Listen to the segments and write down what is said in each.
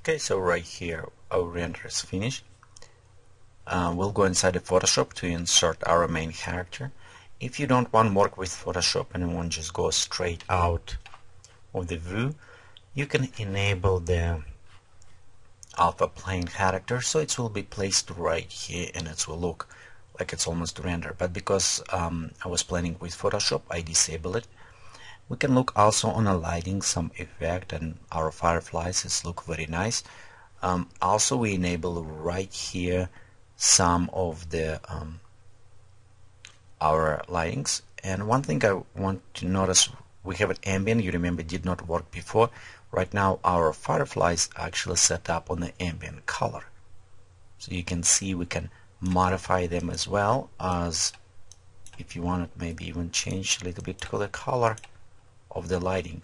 Okay, so right here our render is finished. We'll go inside the Photoshop to insert our main character. If you don't want to work with Photoshop and you want to just go straight out of the view, you can enable the alpha plane character, so it will be placed right here and it will look like it's almost rendered. But because I was planning with Photoshop, I disable it. We can look also on a lighting, some effect, and our fireflies look very nice. Also we enable right here some of the our lightings. And one thing I want to notice, we have an ambient, you remember did not work before. Right now our fireflies actually set up on the ambient color, so you can see we can modify them as well, as if you want to maybe even change a little bit to the color of the lighting.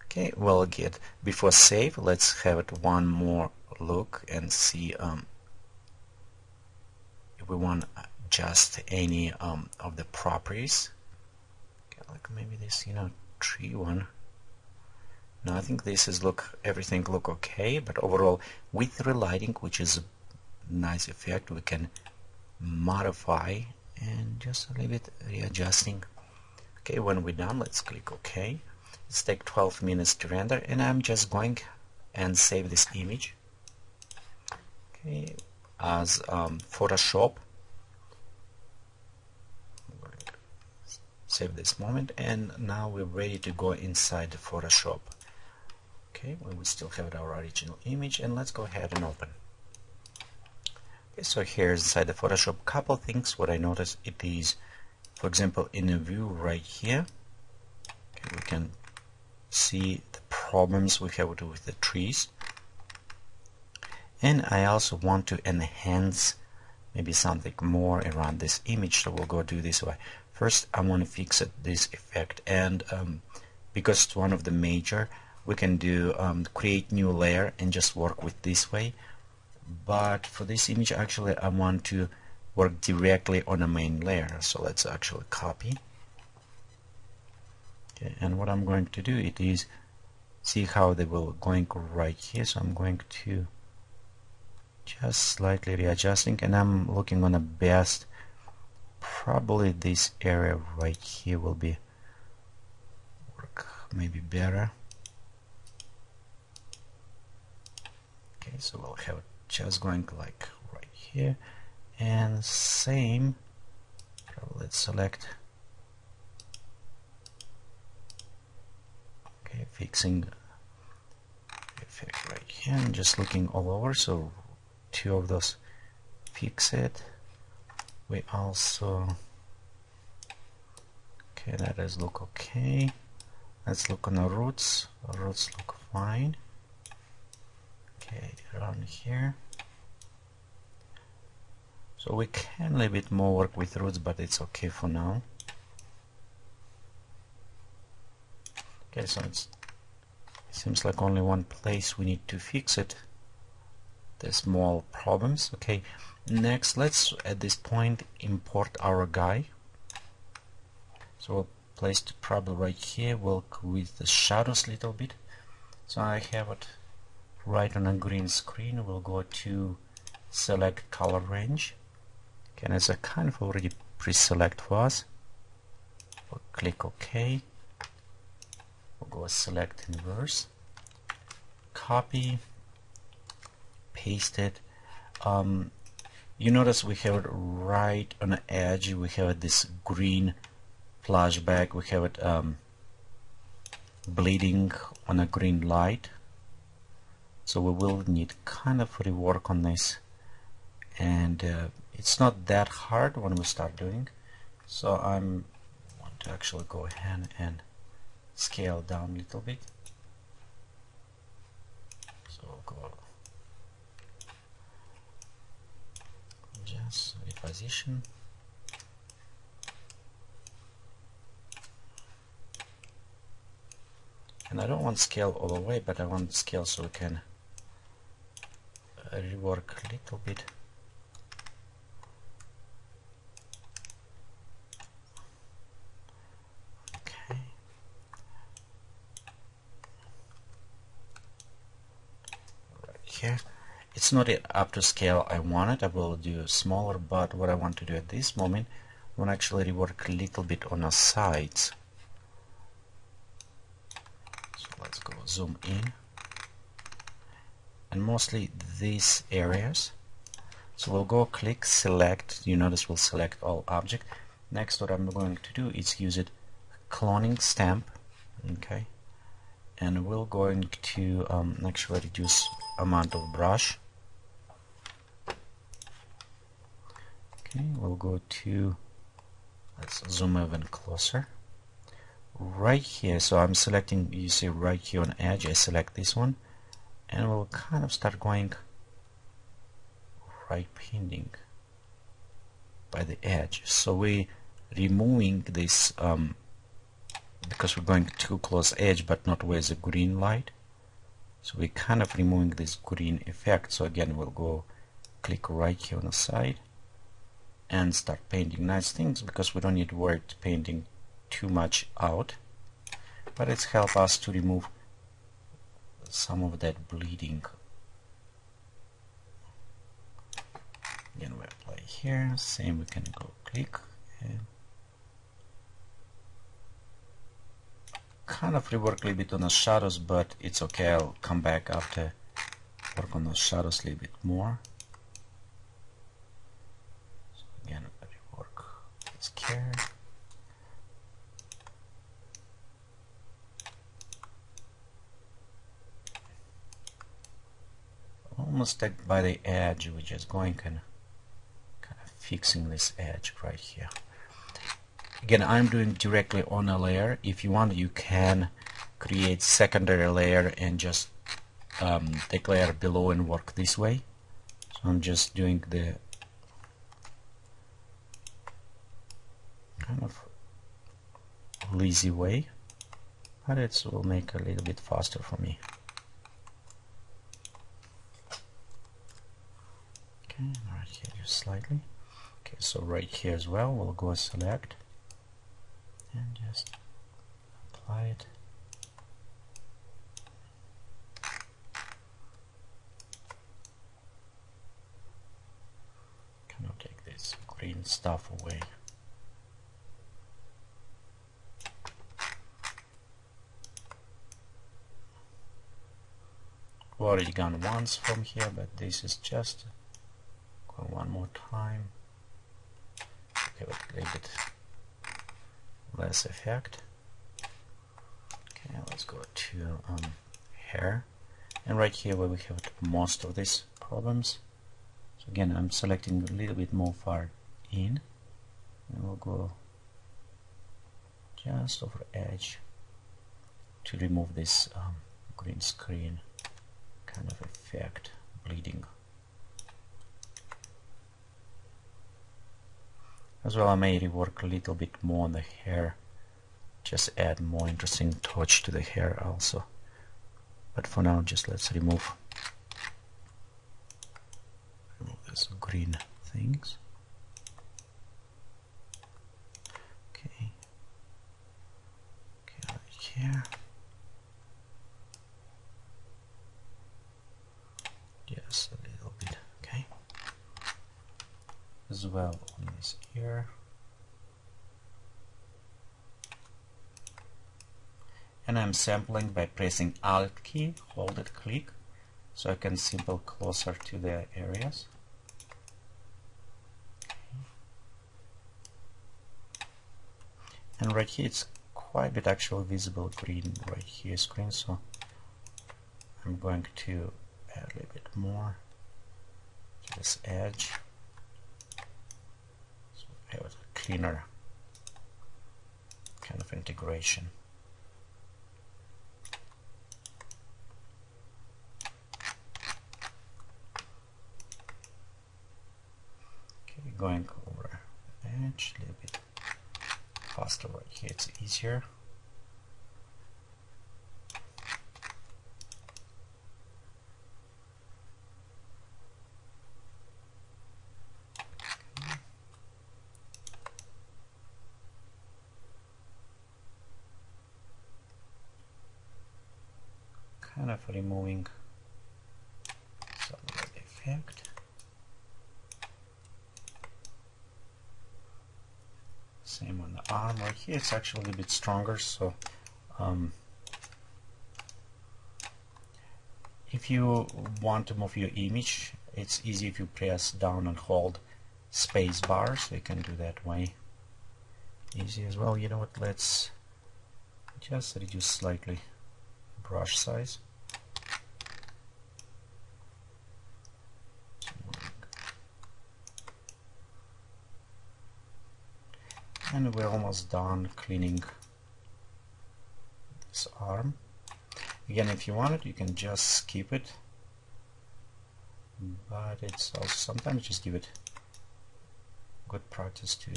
Okay, well, good. Before save, let's have it one more look and see if we want to adjust any of the properties. Okay, like maybe this, tree one. No, I think this is everything look okay, but overall with relighting, which is a nice effect, we can modify and just a little bit readjusting. Okay, when we're done, let's click OK. It's take 12 minutes to render, and I'm just going and save this image. Okay, as Photoshop. Save this moment, and now we're ready to go inside the Photoshop. Okay, well, we still have our original image, and let's go ahead and open. Okay, so here's inside the Photoshop. Couple things what I noticed, it is, for example, in a view right here, okay, we can see the problems we have with the trees. And I also want to enhance maybe something more around this image, so we'll go do this way. First, I want to fix this effect, and because it's one of the major, we can do create new layer and just work with this way. But for this image, actually, I want to work directly on a main layer. So let's actually copy. Okay, and what I'm going to do, it is see how they will going right here. So I'm going to just slightly readjusting, and I'm looking on the best. Probably this area right here will be work maybe better. Okay, so we'll have it just going like right here, and same. Let's select. Okay, fixing effect right here, and just looking all over. So two of those fix it. We also, okay, that does look okay. Let's look on the roots. The roots look fine. Okay, around here. So we can a little bit more work with roots, but it's okay for now. Okay, so it seems like only one place we need to fix it. The small problems. Okay, next let's at this point import our guy. So we'll place it probably right here. We'll with the shadows a little bit. So I have it right on a green screen. We'll go to select color range. Okay, and it's a kind of already pre-select for us. We'll click OK. We'll go select inverse, copy, paste it. You notice we have it right on the edge. We have this green flashback. We have it bleeding on a green light. So we will need kind of rework on this, and it's not that hard when we start doing. So I want to actually go ahead and scale down a little bit. So we'll go just reposition. And I don't want scale all the way, but I want scale so we can rework a little bit. Okay. here. It's not up to scale I want it. I will do smaller, but what I want to do at this moment, I want to actually rework a little bit on the sides. So let's go zoom in, and mostly these areas. So we'll go click select. You notice we'll select all object. Next, what I'm going to do is use it cloning stamp, okay, and we're going to actually reduce amount of brush. Okay, we'll go to, let's zoom even closer. Right here, so I'm selecting, you see right here on edge, I select this one, and we'll kind of start going right painting by the edge. So we removing this because we're going too close edge but not with the green light, so we kind of removing this green effect. So again, we'll go click right here on the side and start painting nice things, because we don't need to worry painting too much out, but it's help us to remove some of that bleeding. Again, we apply here, same, we can go click and kind of rework a little bit on the shadows, but it's okay, I'll come back after work on the shadows a little bit more. So again, rework this care. Almost like by the edge, we're just going and kind of fixing this edge right here. Again, I'm doing directly on a layer. If you want, you can create secondary layer and just take layer below and work this way. So I'm just doing the kind of lazy way, but it will make a little bit faster for me. Okay, right here just slightly. Okay, so right here as well, we'll go select and just apply it. Kind of take this green stuff away. We've already gone once from here, but this is just go one more time. Okay, but a little bit less effect. Okay, let's go to hair, and right here where we have most of these problems. So again, I'm selecting a little bit more far in, and we'll go just over edge to remove this green screen kind of effect, bleeding. As well, I may rework a little bit more on the hair, just add more interesting touch to the hair also. But for now, just let's remove these green things. Okay, right here. Just a little bit, okay. As well on this ear. And I'm sampling by pressing Alt key, hold it, click, so I can sample closer to the areas. Okay. And right here it's quite a bit actually visible green right here screen, so I'm going to add a little bit more to this edge. So I have a cleaner kind of integration. Going over the edge a little bit faster right here, it's easier. Kind of removing effect. Same on the arm. Right here it's actually a bit stronger, so if you want to move your image, it's easy if you press down and hold space bar, so you can do that way. Easy as well. You know what, let's just reduce slightly brush size. And we're almost done cleaning this arm. Again, if you want it, you can just skip it, but it's also sometimes just give it good practice to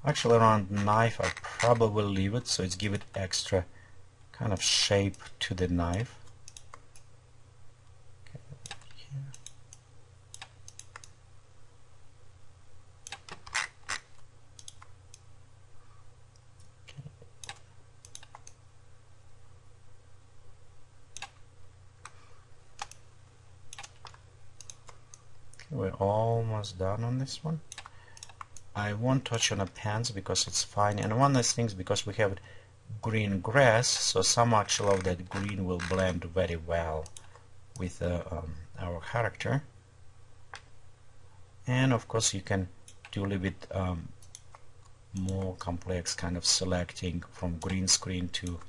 actually around knife I probably will leave it, so it's give it extra kind of shape to the knife. We're almost done on this one. I won't touch on the pants because it's fine, and one nice thing is because we have green grass, so some actually of that green will blend very well with our character. And of course you can do a little bit more complex kind of selecting from green screen to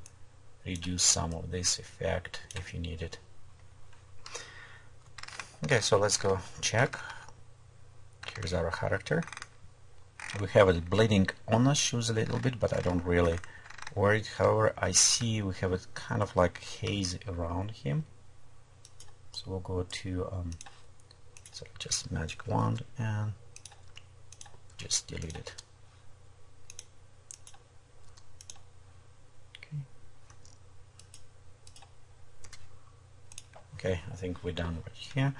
reduce some of this effect if you need it. Okay, so let's go check. Here's our character. We have it bleeding on the shoes a little bit, but I don't really worry. However, I see we have it kind of like haze around him. So we'll go to so just magic wand and just delete it. Okay, I think we're done right here.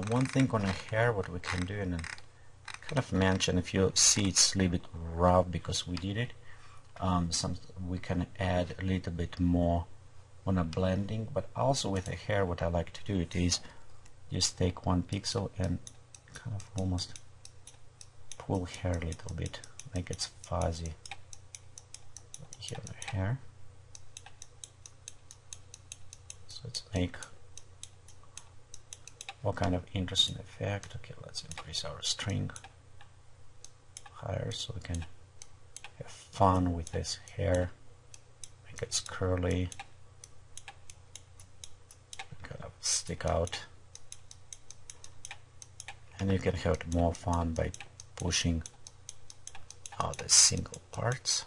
One thing on a hair, what we can do, and kind of mention, if you see it's a little bit rough because we did it, we can add a little bit more on a blending. But also with a hair, what I like to do it is just take one pixel and kind of almost pull hair a little bit, make it fuzzy here on the hair. So let's make what kind of interesting effect. Okay, let's increase our string higher so we can have fun with this hair, make it curly, kind of stick out, and you can have more fun by pushing out the single parts.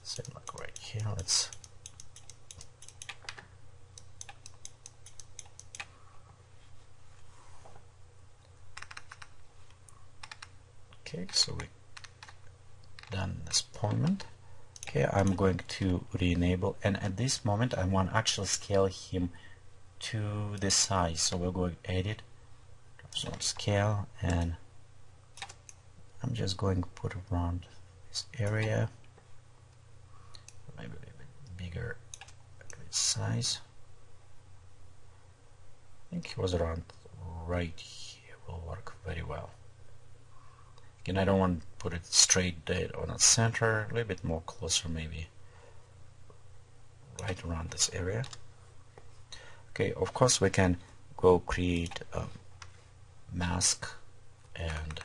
Same like right here. Let's okay, so we done this appointment. Okay, I'm going to re-enable, and at this moment I want to actually scale him to the size. So we'll go edit, zone scale, and I'm just going to put around this area, maybe a little bit bigger this size. I think it was around right here, will work very well. Again, I don't want to put it straight dead on the center, a little bit more closer, maybe right around this area. Okay, of course we can go create a mask and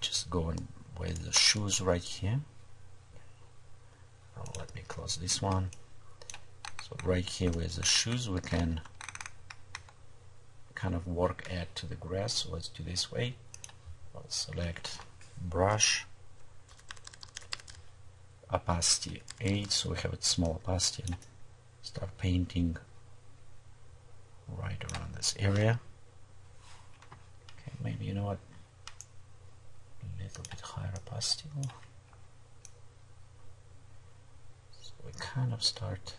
just go in with the shoes right here. Oh, let me close this one. So right here with the shoes we can kind of work add to the grass. So let's do this way. I'll select brush, opacity 8, so we have a small opacity, and start painting right around this area. Okay, maybe, you know what, a little bit higher opacity. So we kind of start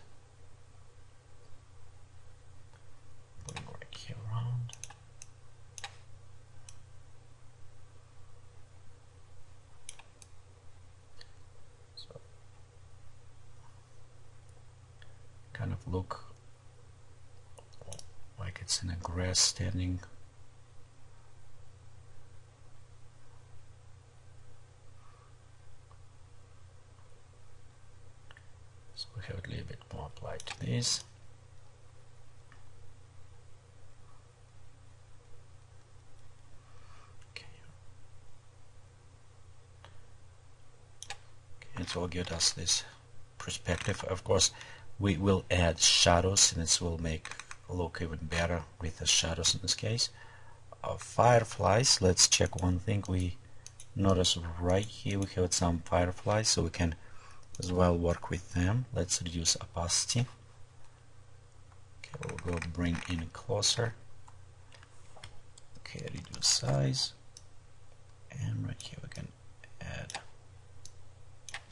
putting right here around. look like it's in a grass standing. So we have a little bit more applied to this. It will give us this perspective. Of course, we will add shadows, and this will make look even better with the shadows in this case. Fireflies, let's check one thing. We notice right here we have some fireflies, so we can as well work with them. Let's reduce opacity. Okay, we'll go bring in closer. Okay, reduce size, and right here we can add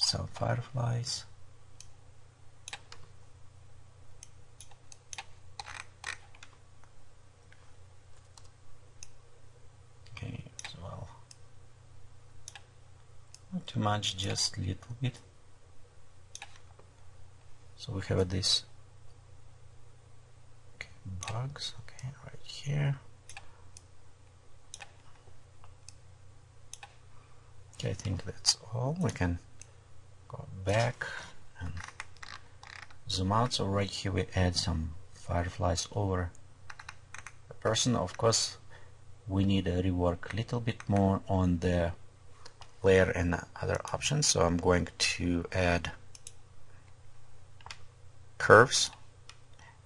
some fireflies. Okay, as well. Not too much, just a little bit. So we have this bugs, okay, right here. Okay, I think that's all. We can go back and zoom out. So right here we add some fireflies over the person. Of course, we need to rework a little bit more on the layer and other options. So I'm going to add curves,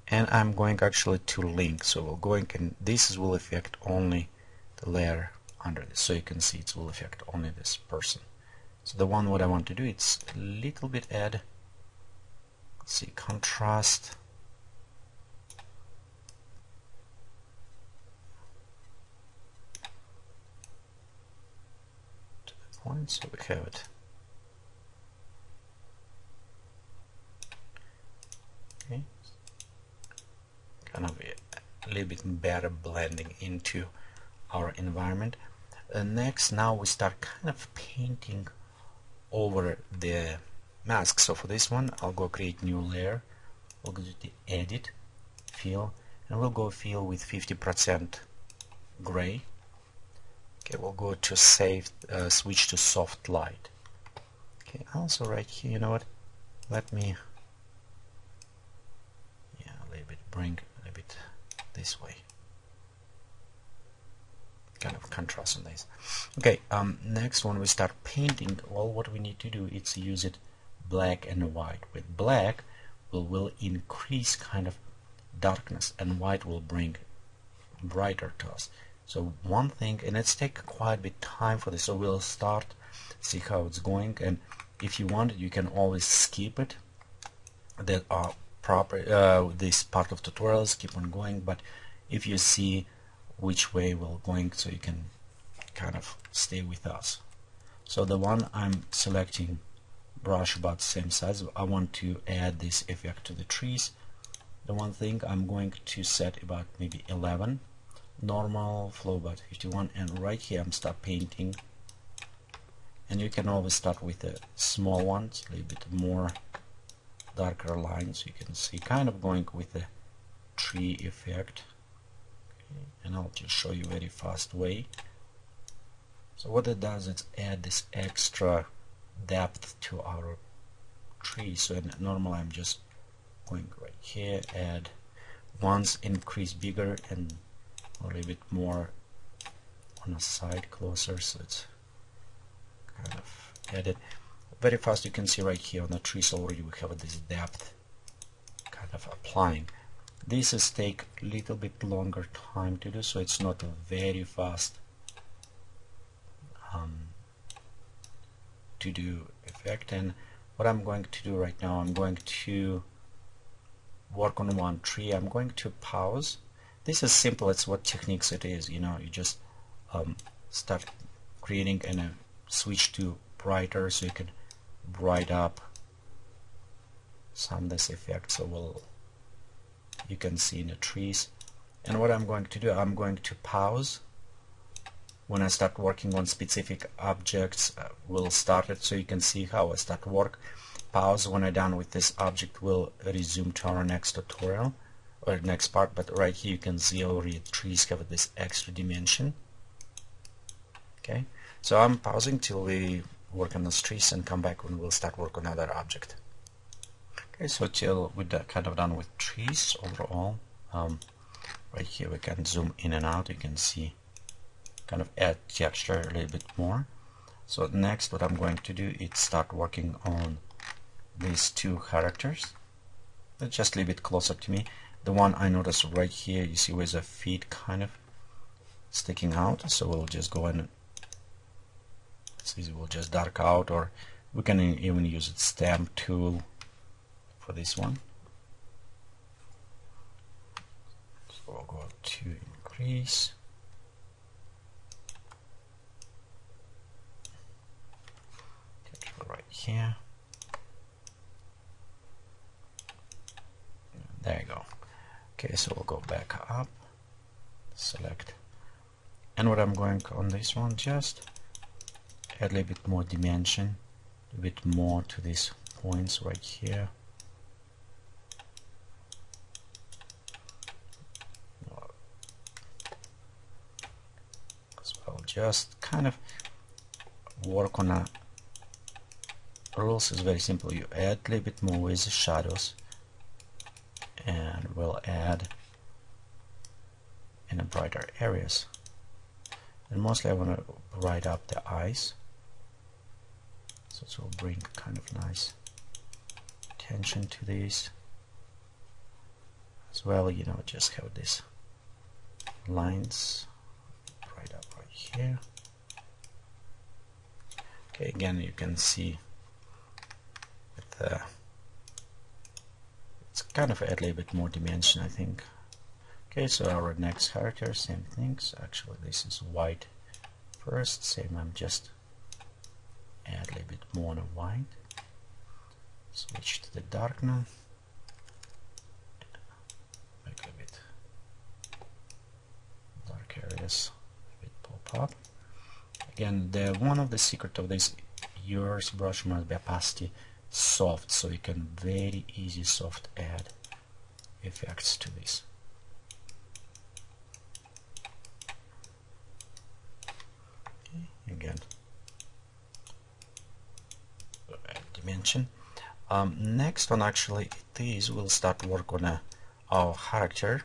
and I'm going actually to link. So we're going, and this will affect only the layer under this. So you can see it will affect only this person. So the one what I want to do, it's a little bit add, let's see, contrast. To the point, so we have it. Okay. Kind of a little bit better blending into our environment. Next, now we start kind of painting over the mask. So for this one, I'll go create new layer. We'll go to the edit, fill, and we'll go fill with 50% gray. Okay, we'll go to save, switch to soft light. Okay, also right here, you know what? Let me, yeah, a little bit bring a little bit this way. Kind of contrast on this. Okay, next when we start painting, well, what we need to do is use it black and white. With black, we will increase kind of darkness, and white will bring brighter to us. So one thing, and it's take quite a bit time for this, so we'll start, see how it's going, and if you want it, you can always skip it. That are proper, this part of tutorials keep on going, but if you see which way we're going, so you can kind of stay with us. So the one I'm selecting brush about the same size, I want to add this effect to the trees. The one thing I'm going to set about maybe 11, normal flow about 51, and right here I'm start painting, and you can always start with the small ones, a little bit more darker lines. You can see kind of going with the tree effect. And I'll just show you very fast way. So what it does is add this extra depth to our tree. So normally I'm just going right here, add once, increase bigger, and a little bit more on the side closer, so it's kind of added very fast. You can see right here on the trees already we have this depth kind of applying. This is take a little bit longer time to do, so it's not a very fast to do effect. And what I'm going to do right now, I'm going to work on one tree. I'm going to pause. This is simple. It's what techniques it is. You know, you just start creating and switch to brighter, so you can bright up some of this effect. So you can see in the trees. And what I'm going to do, I'm going to pause. When I start working on specific objects, we'll start it, so you can see how I start work. pause when I'm done with this object. We'll resume to our next tutorial or next part, but right here you can see already trees have this extra dimension. Okay, so I'm pausing till we work on those trees and come back when we'll start work on another object. Okay, so till we're kind of done with trees overall. Right here we can zoom in and out. You can see kind of add texture a little bit more. So next what I'm going to do is start working on these two characters. They're just a little bit closer to me. The one I noticed right here, you see with the feet kind of sticking out, so we'll just go in, it's easy, we'll just dark out, or we can even use the stamp tool for this one. So we'll go to increase. Right here. There you go. Okay, so we'll go back up, select, and what I'm going on this one, just add a little bit more dimension, a bit more to these points right here. As well, just kind of work on a rules is very simple. You add a little bit more with the shadows, and we'll add in the brighter areas. And mostly I want to brighten up the eyes, so it will bring kind of nice tension to these as well. You know, just have these lines right up right here. Okay, again you can see it's kind of add a little bit more dimension, I think. Okay, so our next character, same things. Actually, this is white first. Same, I'm just add a little bit more on the white. Switch to the dark now. Make a bit dark areas a bit pop up. Again, one of the secret of this yours brush must be opacity soft, so you can very easy soft add effects to this. Okay, again, add dimension. Next one, actually, it is we'll start work on our character,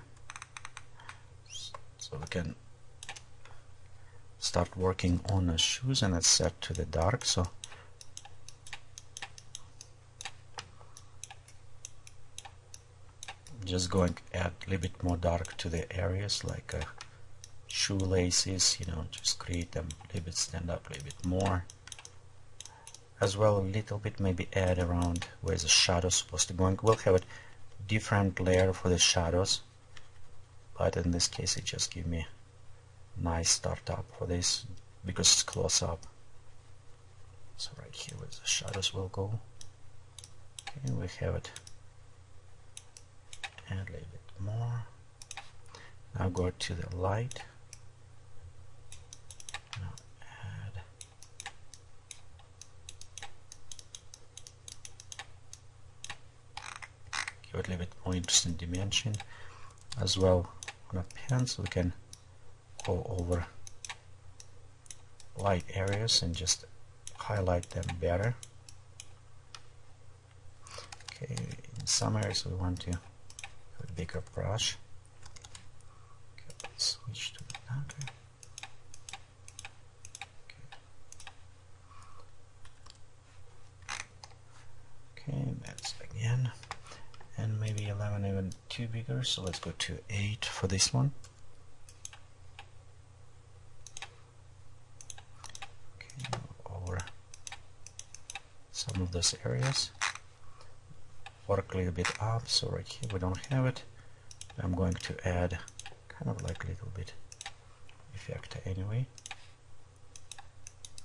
so we can start working on the shoes, and it's set to the dark. So just going to add a little bit more dark to the areas like shoelaces, you know, just create them a little bit, stand up a little bit more. As well, a little bit maybe add around where the shadows supposed to go. We'll have a different layer for the shadows, but in this case it just give me nice start up for this because it's close up. So right here where the shadows will go. Okay, we have it. Add a little bit more. Now go to the light. Now add. Give it a little bit more interesting dimension. As well on a pen, so we can go over light areas and just highlight them better. Okay, in some areas we want to a bigger brush. Okay, let's switch to the darker. Okay, that's again, and maybe 11 even too bigger, so let's go to 8 for this one. Okay, over some of those areas. Work a little bit up, so right here we don't have it. I'm going to add kind of like a little bit effect anyway,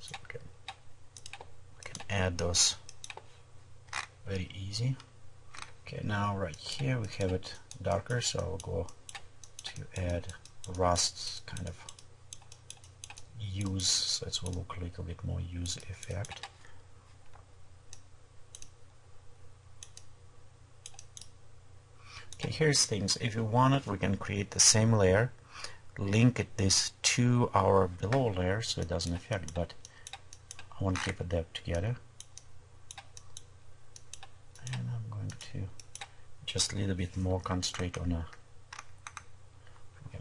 so we can add those very easy. Okay, now right here we have it darker, so I'll go to add rust kind of use, so it will look a little bit more use effect. here's things. If you want it, we can create the same layer, link this to our below layer so it doesn't affect, but I want to keep it together. And I'm going to just a little bit more concentrate on a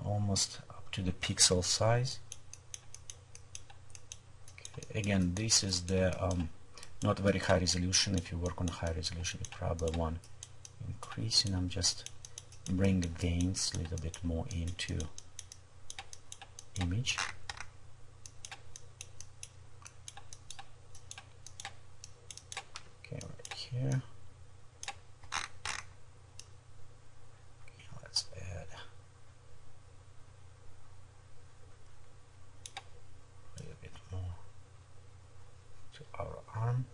almost up to the pixel size. Okay, again, this is the not very high resolution. If you work on high resolution, you probably want increasing. I'm just bring the gains a little bit more into image. Okay, right here. Okay, let's add a little bit more to our arm.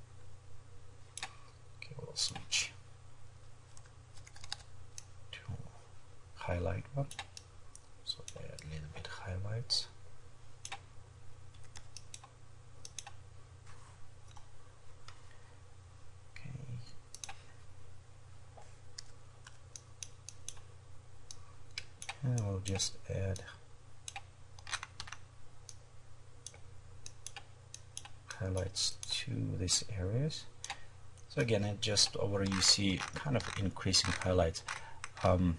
Okay, we'll switch to highlight one. So add a little bit highlights. And we'll just add highlights to these areas. So again, it just over you see kind of increasing highlights. On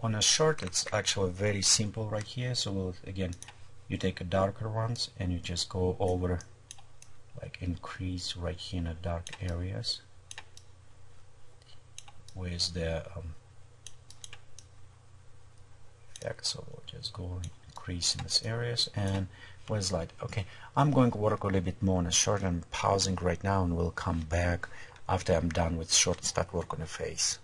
a short, it's actually very simple right here. So we'll, again, you take a darker ones and you just go over, like increase right here in the dark areas with the so we'll just go increase in these areas and with light. Okay, I'm going to work a little bit more on a short. I'm pausing right now and we'll come back after I'm done with short and start work on the face.